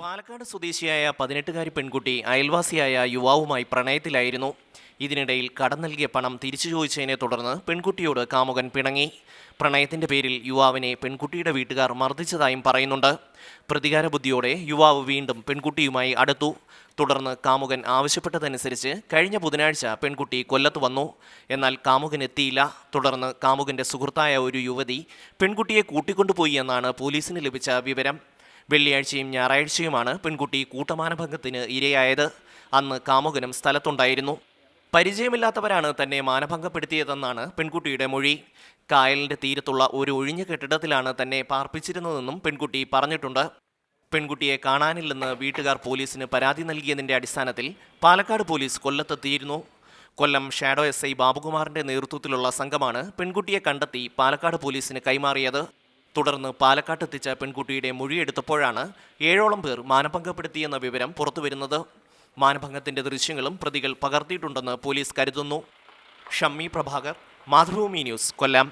പാലക്കാട് സ്വദേശിയായ 18കാരി പെൺകുട്ടി അയൽവാസിയായ യുവാവുമായി പ്രണയത്തിലായിരുന്നു. ഇതിനിടയിൽ കടം നൽകിയ പണം തിരിച്ചു ചോദിച്ചതിനെ തുടർന്ന് പെൺകുട്ടിയോട് കാമുകൻ പിണങ്ങി. പ്രണയത്തിന്റെ പേരിൽ യുവാവിനെ പെൺകുട്ടിയുടെ വീട്ടുകാർ മർദ്ദിച്ചതായും പറയുന്നുണ്ട്. പ്രതികാര ബുദ്ധിയോടെ യുവാവ് വീണ്ടും പെൺകുട്ടിയുമായി അടുത്തു. തുടർന്ന് കാമുകൻ ആവശ്യപ്പെട്ടതനുസരിച്ച് കഴിഞ്ഞ ബുധനാഴ്ച പെൺകുട്ടി കൊല്ലത്ത് വന്നു. എന്നാൽ കാമുകൻ എത്തിയില്ല. തുടർന്ന് കാമുകന്റെ സുഹൃത്തായ ഒരു യുവതി പെൺകുട്ടിയെ കൂട്ടിക്കൊണ്ടുപോയി എന്നാണ് പോലീസിന് ലഭിച്ച വിവരം. വെള്ളിയാഴ്ചയും ഞായറാഴ്ചയുമാണ് പെൺകുട്ടി കൂട്ടമാനഭംഗത്തിന് ഇരയായത്. അന്ന് കാമുകനും സ്ഥലത്തുണ്ടായിരുന്നു. പരിചയമില്ലാത്തവരാണ് തന്നെ മാനഭംഗപ്പെടുത്തിയതെന്നാണ് പെൺകുട്ടിയുടെ മൊഴി. കായലിന്റെ തീരത്തുള്ള ഒരു ഒഴിഞ്ഞ കെട്ടിടത്തിലാണ് തന്നെ പാർപ്പിച്ചിരുന്നതെന്നും പെൺകുട്ടി പറഞ്ഞിട്ടുണ്ട്. പെൺകുട്ടിയെ കാണാനില്ലെന്ന് വീട്ടുകാർ പോലീസിന് പരാതി നൽകിയതിന്റെ അടിസ്ഥാനത്തിൽ പാലക്കാട് പോലീസ് കൊല്ലത്തെത്തിയിരുന്നു. കൊല്ലം ഷാഡോ SI ബാബുകുമാറിന്റെ നേതൃത്വത്തിലുള്ള സംഘമാണ് പെൺകുട്ടിയെ കണ്ടെത്തി പാലക്കാട് പോലീസിന് കൈമാറിയത്. തുടർന്ന് പാലക്കാട്ടെത്തിച്ച പെൺകുട്ടിയുടെ മൊഴിയെടുത്തപ്പോഴാണ് 7ഓളം പേർ മാനഭംഗപ്പെടുത്തിയെന്ന വിവരം പുറത്തുവരുന്നത്. മാനഭംഗത്തിന്റെ ദൃശ്യങ്ങളും പ്രതികൾ പകർത്തിയിട്ടുണ്ടെന്ന് പോലീസ് കരുതുന്നു. ഷമ്മി പ്രഭാകർ, മാതൃഭൂമി ന്യൂസ്, കൊല്ലം.